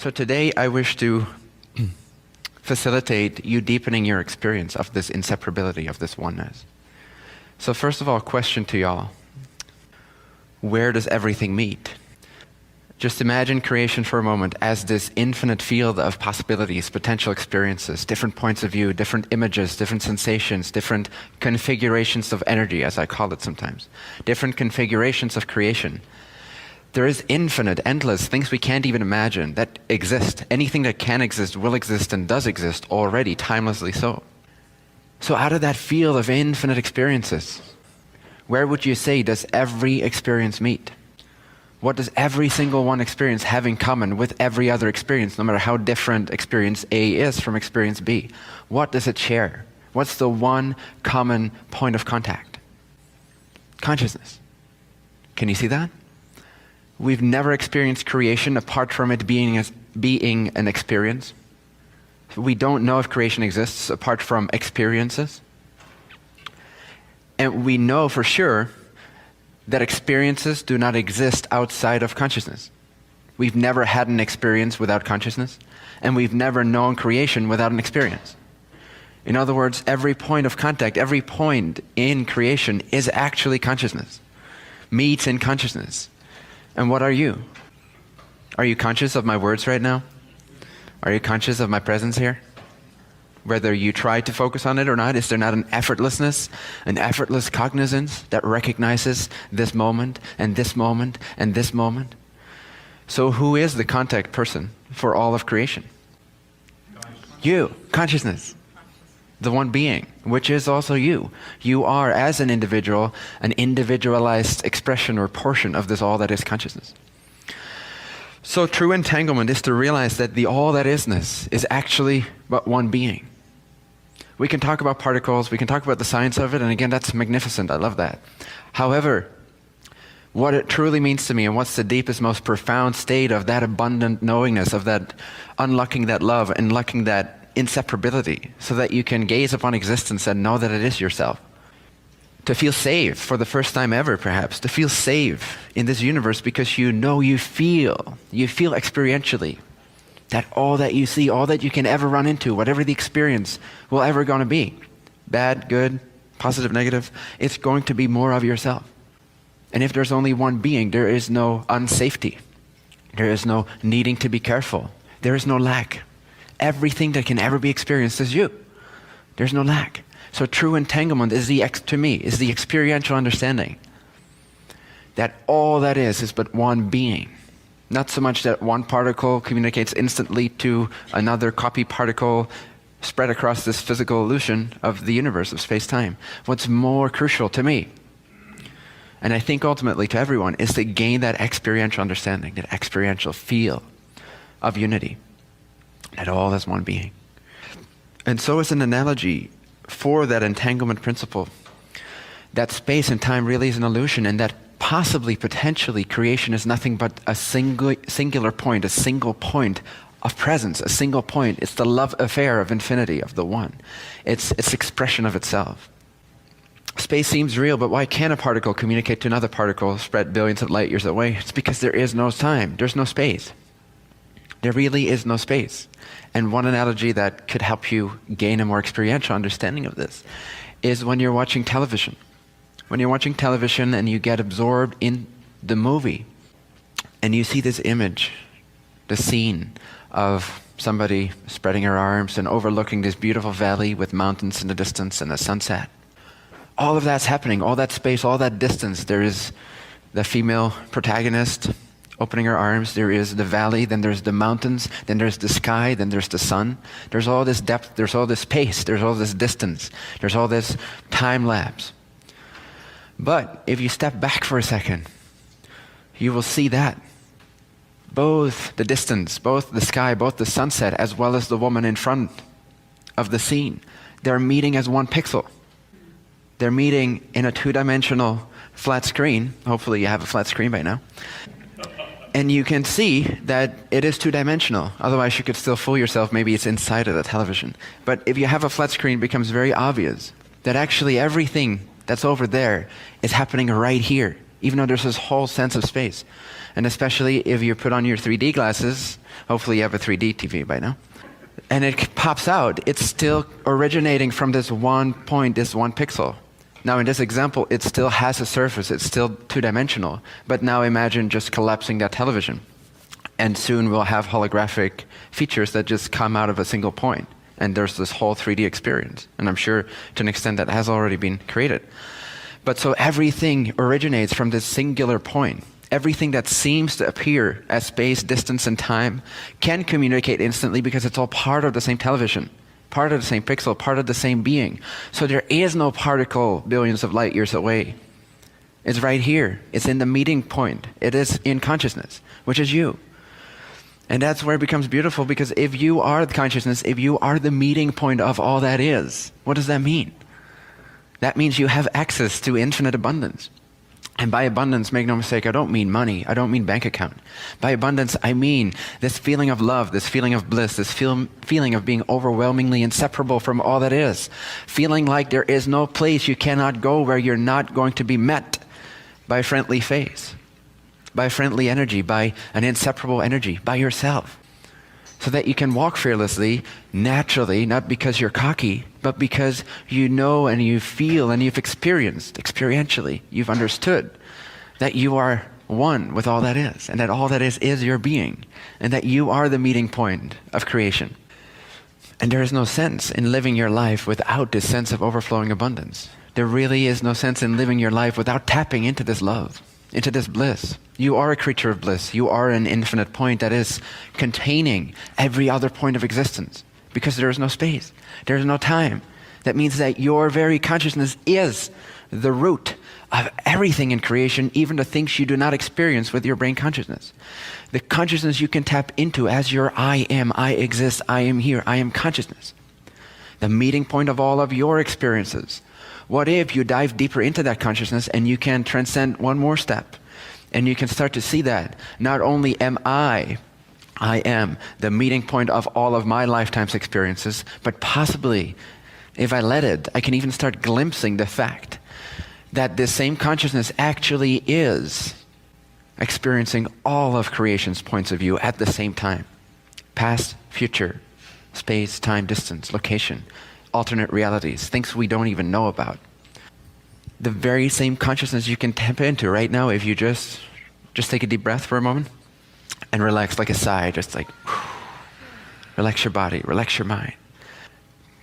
So today I wish to facilitate you deepening your experience of this inseparability, of this oneness. So first of all, question to y'all. Where does everything meet? Just imagine creation for a moment as this infinite field of possibilities, potential experiences, different points of view, different images, different sensations, different configurations of energy, as I call it sometimes, different configurations of creation. There is infinite, endless things we can't even imagine that exist. Anything that can exist, will exist, and does exist already, timelessly so. So out of that field of infinite experiences, where would you say does every experience meet? What does every single one experience have in common with every other experience, no matter how different experience A is from experience B? What does it share? What's the one common point of contact? Consciousness. Can you see that? We've never experienced creation apart from it being an experience. We don't know if creation exists apart from experiences. And we know for sure that experiences do not exist outside of consciousness. We've never had an experience without consciousness, and we've never known creation without an experience. In other words, every point of contact, every point in creation is actually consciousness, meets in consciousness. And what are you? Are you conscious of my words right now? Are you conscious of my presence here? Whether you try to focus on it or not, is there not an effortlessness, an effortless cognizance that recognizes this moment and this moment and this moment? So who is the contact person for all of creation? You, consciousness. The one being, which is also you. You are, as an individual, an individualized expression or portion of this all that is consciousness. So true entanglement is to realize that the all that isness is actually but one being. We can talk about particles, we can talk about the science of it, and again, that's magnificent, I love that. However, what it truly means to me and what's the deepest, most profound state of that abundant knowingness, of that unlocking that love, unlocking that inseparability, so that you can gaze upon existence and know that it is yourself. To feel safe for the first time ever, perhaps, to feel safe in this universe because you know, you feel experientially that all that you see, all that you can ever run into, whatever the experience will ever going to be, bad, good, positive, negative, it's going to be more of yourself. And if there's only one being, there is no unsafety. There is no needing to be careful. There is no lack. Everything that can ever be experienced is you. There's no lack. So true entanglement is to me, is the experiential understanding that all that is but one being. Not so much that one particle communicates instantly to another copy particle spread across this physical illusion of the universe, of space-time. What's more crucial to me, and I think ultimately to everyone, is to gain that experiential understanding, that experiential feel of unity. That all is one being. And so as an analogy for that entanglement principle, that space and time really is an illusion, and that possibly, potentially, creation is nothing but a singular point, a single point of presence, a single point. It's the love affair of infinity, of the one. It's expression of itself. Space seems real, but why can't a particle communicate to another particle spread billions of light years away? It's because there is no time, there's no space. There really is no space. And one analogy that could help you gain a more experiential understanding of this is when you're watching television. When you're watching television and you get absorbed in the movie and you see this image, the scene of somebody spreading her arms and overlooking this beautiful valley with mountains in the distance and a sunset. All of that's happening, all that space, all that distance. There is the female protagonist opening her arms, there is the valley, then there's the mountains, then there's the sky, then there's the sun. There's all this depth, there's all this space, there's all this distance, there's all this time lapse. But if you step back for a second, you will see that both the distance, both the sky, both the sunset, as well as the woman in front of the scene, they're meeting as one pixel. They're meeting in a two-dimensional flat screen. Hopefully you have a flat screen by now. And you can see that it is two-dimensional. Otherwise you could still fool yourself, maybe it's inside of the television. But if you have a flat screen, it becomes very obvious that actually everything that's over there is happening right here even though there's this whole sense of space. And especially if you put on your 3D glasses, hopefully you have a 3D TV by now, and it pops out, it's still originating from this one point, this one pixel. Now in this example, it still has a surface, it's still two-dimensional, but now imagine just collapsing that television. And soon we'll have holographic features that just come out of a single point. And there's this whole 3D experience. And I'm sure to an extent that has already been created. But so everything originates from this singular point. Everything that seems to appear as space, distance, and time can communicate instantly because it's all part of the same television, part of the same pixel, part of the same being. So there is no particle billions of light years away. It's right here. It's in the meeting point. It is in consciousness, which is you. And that's where it becomes beautiful, because if you are the consciousness, if you are the meeting point of all that is, what does that mean? That means you have access to infinite abundance. And by abundance, make no mistake, I don't mean money. I don't mean bank account. By abundance, I mean this feeling of love, this feeling of bliss, this feeling of being overwhelmingly inseparable from all that is. Feeling like there is no place you cannot go where you're not going to be met by a friendly face, by friendly energy, by an inseparable energy, by yourself. So that you can walk fearlessly, naturally, not because you're cocky, but because you know and you feel and you've experienced, experientially, you've understood that you are one with all that is, and that all that is your being, and that you are the meeting point of creation. And there is no sense in living your life without this sense of overflowing abundance. There really is no sense in living your life without tapping into this love, into this bliss. You are a creature of bliss. You are an infinite point that is containing every other point of existence, because there is no space, there is no time. That means that your very consciousness is the root of everything in creation, even the things you do not experience with your brain consciousness. The consciousness you can tap into as your I am, I exist, I am here, I am consciousness. The meeting point of all of your experiences. What if you dive deeper into that consciousness and you can transcend one more step? And you can start to see that not only am I am the meeting point of all of my lifetime's experiences, but possibly, if I let it, I can even start glimpsing the fact that this same consciousness actually is experiencing all of creation's points of view at the same time. Past, future, space, time, distance, location, alternate realities, things we don't even know about. The very same consciousness you can tap into right now if you just take a deep breath for a moment and relax, like a sigh, just like relax your body, relax your mind.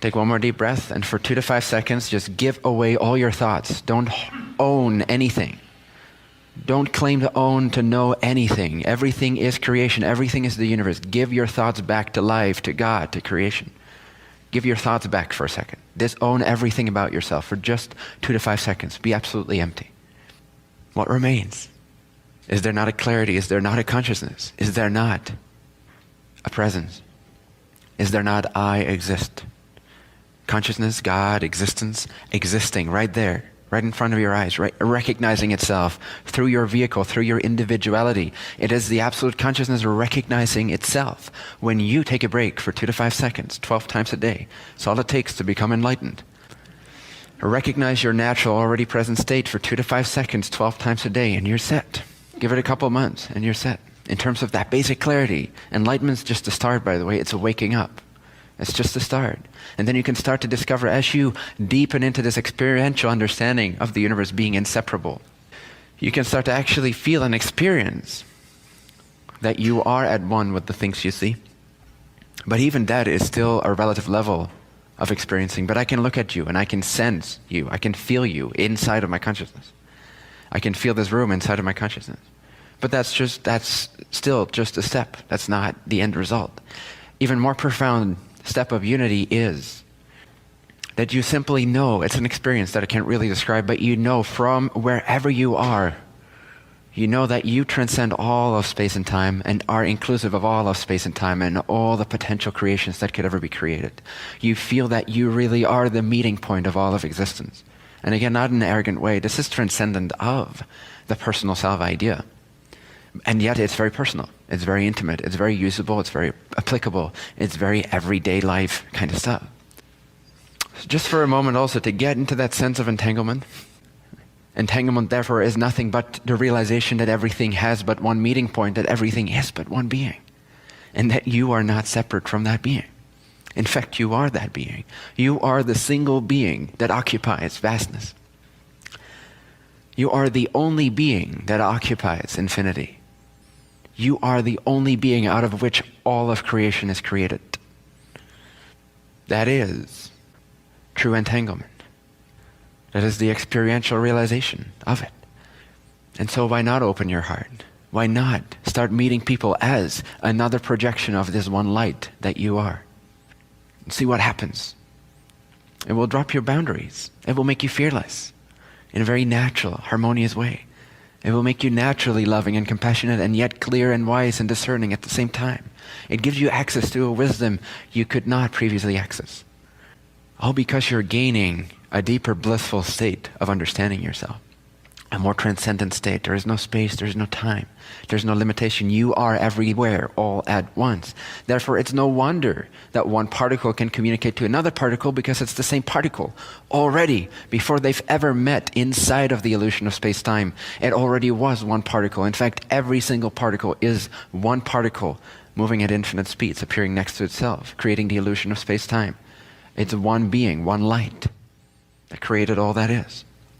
Take one more deep breath, and for 2 to 5 seconds, just give away all your thoughts. Don't own anything. Don't claim to own, to know anything. Everything is creation. Everything is the universe. Give your thoughts back to life, to God, to creation. Give your thoughts back for a second. Disown everything about yourself for just 2 to 5 seconds. Be absolutely empty. What remains? Is there not a clarity? Is there not a consciousness? Is there not a presence? Is there not I exist? Consciousness, God, existence, existing right there, right in front of your eyes, right, recognizing itself through your vehicle, through your individuality. It is the absolute consciousness recognizing itself when you take a break for 2 to 5 seconds, 12 times a day. It's all it takes to become enlightened. Recognize your natural, already present state for 2 to 5 seconds, 12 times a day, and you're set. Give it a couple months, and you're set. In terms of that basic clarity, enlightenment's just a start, by the way. It's a waking up. It's just a start. And then you can start to discover, as you deepen into this experiential understanding of the universe being inseparable, you can start to actually feel and experience that you are at one with the things you see. But even that is still a relative level of experiencing. But I can look at you and I can sense you. I can feel you inside of my consciousness. I can feel this room inside of my consciousness. But that's still just a step. That's not the end result. Even more profound step of unity is that you simply know, it's an experience that I can't really describe, but you know from wherever you are, you know that you transcend all of space and time and are inclusive of all of space and time and all the potential creations that could ever be created. You feel that you really are the meeting point of all of existence. And again, not in an arrogant way. This is transcendent of the personal self idea. And yet it's very personal. It's very intimate. It's very usable. It's very applicable. It's very everyday life kind of stuff. So just for a moment also to get into that sense of entanglement, Entanglement, therefore, is nothing but the realization that everything has but one meeting point, that everything is but one being, and that you are not separate from that being. In fact, you are that being. You are the single being that occupies vastness. You are the only being that occupies infinity. You are the only being out of which all of creation is created. That is true entanglement. That is the experiential realization of it. And so why not open your heart? Why not start meeting people as another projection of this one light that you are? And see what happens. It will drop your boundaries. It will make you fearless in a very natural, harmonious way. It will make you naturally loving and compassionate, and yet clear and wise and discerning at the same time. It gives you access to a wisdom you could not previously access. All because you're gaining a deeper blissful state of understanding yourself. A more transcendent state. There is no space, there is no time, there's no limitation. You are everywhere, all at once. Therefore, it's no wonder that one particle can communicate to another particle, because it's the same particle already. Before they've ever met inside of the illusion of space-time, it already was one particle. In fact, every single particle is one particle moving at infinite speeds, appearing next to itself, creating the illusion of space-time. It's one being, one light that created all that is.